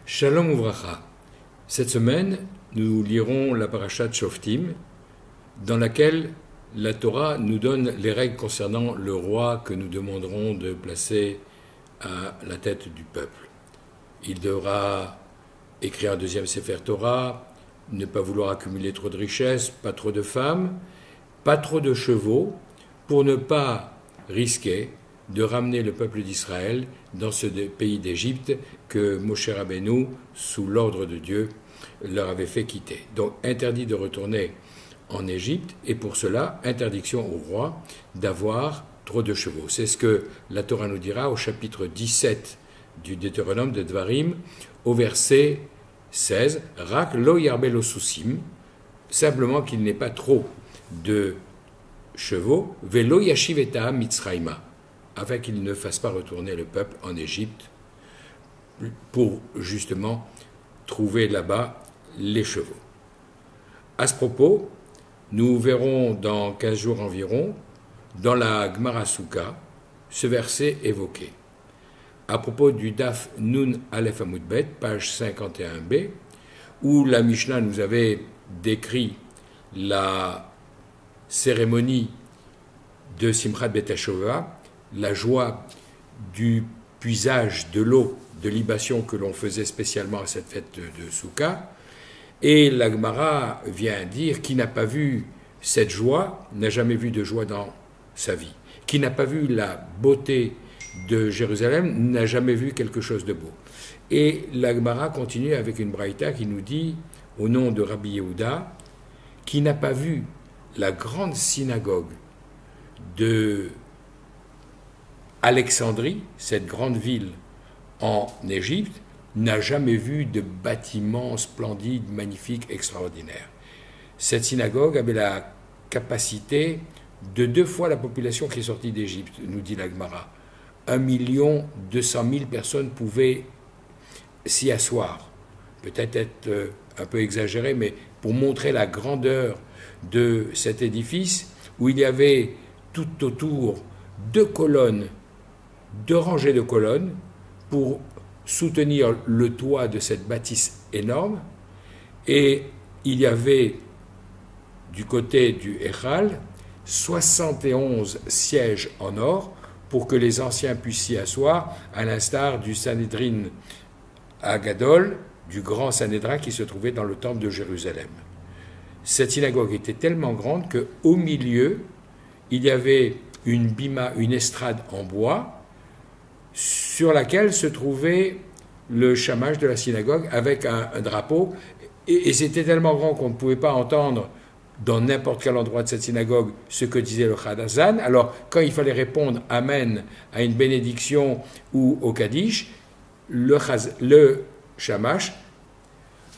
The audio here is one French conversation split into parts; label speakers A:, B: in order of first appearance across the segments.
A: Shalom Uvracha. Cette semaine, nous lirons la parashat Shoftim, dans laquelle la Torah nous donne les règles concernant le roi que nous demanderons de placer à la tête du peuple. Il devra écrire un deuxième Sefer Torah, ne pas vouloir accumuler trop de richesses, pas trop de femmes, pas trop de chevaux, pour ne pas risquer de ramener le peuple d'Israël dans ce pays d'Égypte que Moshe Rabbeinu, sous l'ordre de Dieu, leur avait fait quitter. Donc interdit de retourner en Égypte, et pour cela, interdiction au roi d'avoir trop de chevaux. C'est ce que la Torah nous dira au chapitre 17 du Deutéronome de Dvarim, au verset 16, « Rak lo yarbel osusim » simplement qu'il n'ait pas trop de chevaux, « Velo yashiv et ta'am mitzrayma » afin qu'il ne fasse pas retourner le peuple en Égypte pour justement trouver là-bas les chevaux. À ce propos, nous verrons dans 15 jours environ, dans la Gemara Souka, ce verset évoqué. À propos du Daf Nun Aleph Amud Bet, page 51b, où la Mishnah nous avait décrit la cérémonie de Simchat Bet HaShovah, la joie du puisage de l'eau de libation que l'on faisait spécialement à cette fête de Souka. Et la Gemara vient dire qui n'a pas vu cette joie, n'a jamais vu de joie dans sa vie. Qui n'a pas vu la beauté de Jérusalem, n'a jamais vu quelque chose de beau. Et la Gemara continue avec une braïta qui nous dit, au nom de Rabbi Yehuda, qui n'a pas vu la grande synagogue de Alexandrie, cette grande ville en Égypte, n'a jamais vu de bâtiments splendides, magnifiques, extraordinaires. Cette synagogue avait la capacité de 2 fois la population qui est sortie d'Égypte, nous dit la Gemara. 1 200 000 personnes pouvaient s'y asseoir. Peut-être être un peu exagéré, mais pour montrer la grandeur de cet édifice, où il y avait tout autour 2 colonnes, 2 rangées de colonnes pour soutenir le toit de cette bâtisse énorme, et il y avait du côté du Echal 71 sièges en or pour que les anciens puissent s'y asseoir, à l'instar du Sanhédrin Agadol, du grand Sanhédrin qui se trouvait dans le temple de Jérusalem. Cette synagogue était tellement grande qu'au milieu, il y avait une bima, une estrade en bois, sur laquelle se trouvait le shamash de la synagogue avec un drapeau, et c'était tellement grand qu'on ne pouvait pas entendre dans n'importe quel endroit de cette synagogue ce que disait le Chadazan. Alors quand il fallait répondre Amen à une bénédiction ou au Kaddish, le shamash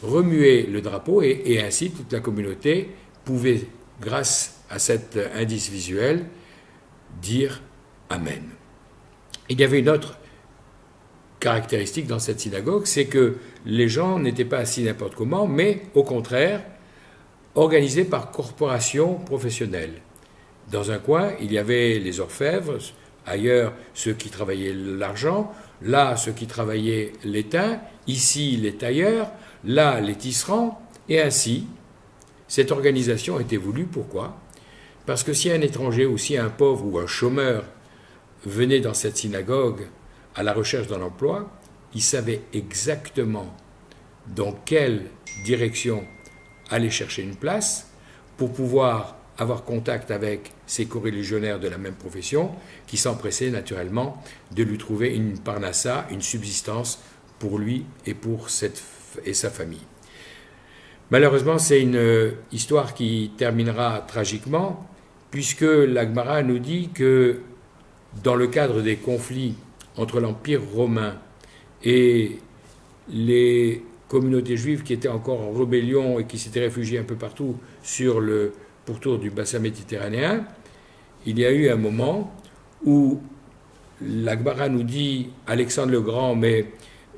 A: remuait le drapeau, et ainsi toute la communauté pouvait, grâce à cet indice visuel, dire Amen. Il y avait une autre caractéristique dans cette synagogue, c'est que les gens n'étaient pas assis n'importe comment, mais au contraire, organisés par corporations professionnelles. Dans un coin, il y avait les orfèvres, ailleurs ceux qui travaillaient l'argent, là ceux qui travaillaient l'étain, ici les tailleurs, là les tisserands, et ainsi, cette organisation était voulue. Pourquoi ? Parce que si un étranger ou si un pauvre ou un chômeur venait dans cette synagogue à la recherche d'un emploi, il savait exactement dans quelle direction aller chercher une place pour pouvoir avoir contact avec ses coreligionnaires de la même profession qui s'empressaient naturellement de lui trouver une parnassa, une subsistance pour lui et pour sa famille. Malheureusement, c'est une histoire qui terminera tragiquement, puisque la Gemara nous dit que dans le cadre des conflits entre l'Empire romain et les communautés juives qui étaient encore en rébellion et qui s'étaient réfugiées un peu partout sur le pourtour du bassin méditerranéen, il y a eu un moment où la Gemara nous dit Alexandre le Grand, mais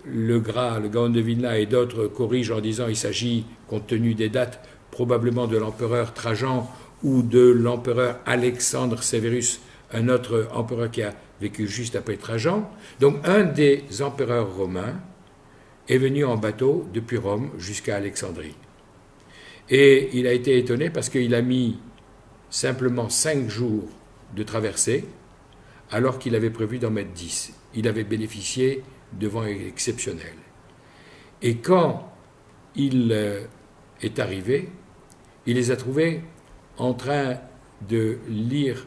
A: le Gaon de Vilna et d'autres corrigent en disant il s'agit, compte tenu des dates, probablement de l'empereur Trajan ou de l'empereur Alexandre Sévérus, un autre empereur qui a vécu juste après Trajan. Donc un des empereurs romains est venu en bateau depuis Rome jusqu'à Alexandrie. Et il a été étonné parce qu'il a mis simplement 5 jours de traversée, alors qu'il avait prévu d'en mettre 10. Il avait bénéficié de vents exceptionnels. Et quand il est arrivé, il les a trouvés en train de lire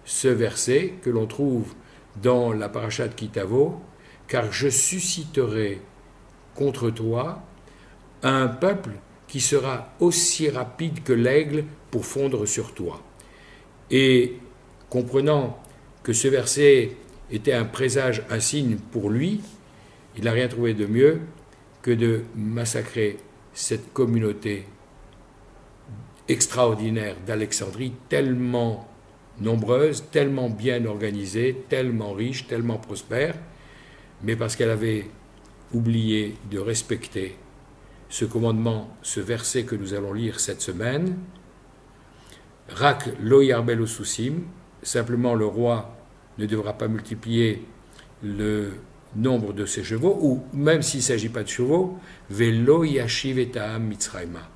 A: ce verset que l'on trouve dans la paracha de Kitavo, car je susciterai contre toi un peuple qui sera aussi rapide que l'aigle pour fondre sur toi. Et comprenant que ce verset était un présage, un signe pour lui, il n'a rien trouvé de mieux que de massacrer cette communauté extraordinaire d'Alexandrie, tellement nombreuse, tellement bien organisée, tellement riche, tellement prospère, mais parce qu'elle avait oublié de respecter ce commandement, ce verset que nous allons lire cette semaine. Rak lo yarbel osusim, simplement le roi ne devra pas multiplier le nombre de ses chevaux, ou même s'il ne s'agit pas de chevaux, velo yashiv et ta'am mitzrayma.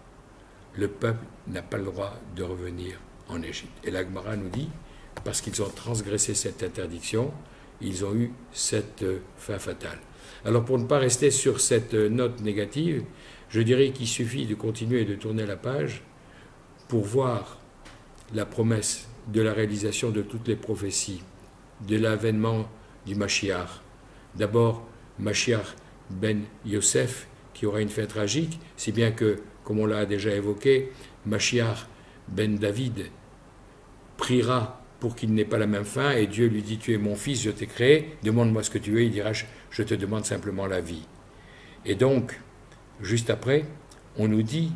A: Le peuple n'a pas le droit de revenir en Égypte. Et la Gemara nous dit, parce qu'ils ont transgressé cette interdiction, ils ont eu cette fin fatale. Alors pour ne pas rester sur cette note négative, je dirais qu'il suffit de continuer de tourner la page pour voir la promesse de la réalisation de toutes les prophéties, de l'avènement du Mashiach. D'abord, Mashiach ben Yosef, qui aura une fin tragique, si bien que, comme on l'a déjà évoqué, Mashiach ben David priera pour qu'il n'ait pas la même fin, et Dieu lui dit, tu es mon fils, je t'ai créé, demande-moi ce que tu veux, il dira, je te demande simplement la vie. Et donc, juste après, on nous dit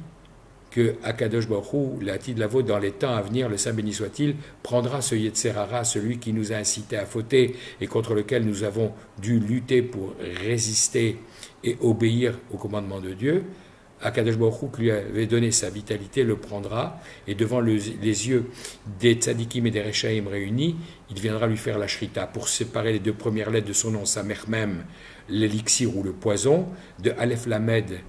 A: que Akadosh Baruch Hu, l'Atid Lavo, dans les temps à venir, le Saint béni soit-il, prendra ce Yetzer Hara, celui qui nous a incité à fauter et contre lequel nous avons dû lutter pour résister et obéir au commandement de Dieu. Akadosh Baruch Hu, qui lui avait donné sa vitalité, le prendra, et devant les yeux des tzadikim et des rechaïm réunis, il viendra lui faire la shrita pour séparer les 2 premières lettres de son nom, sa mère même, l'élixir ou le poison, de Aleph Lamed,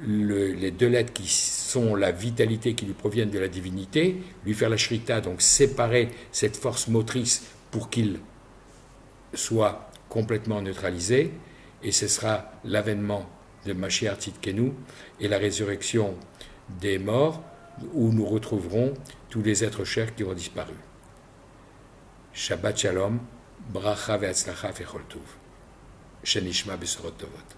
A: les 2 lettres qui sont la vitalité qui lui proviennent de la divinité, lui faire la shrita, donc séparer cette force motrice pour qu'il soit complètement neutralisé, et ce sera l'avènement de Mashiach Tzidkenu et la résurrection des morts, où nous retrouverons tous les êtres chers qui ont disparu. Shabbat Shalom, Bracha ve'atzlacha ve'chol tov. Shenishma besorot tovot.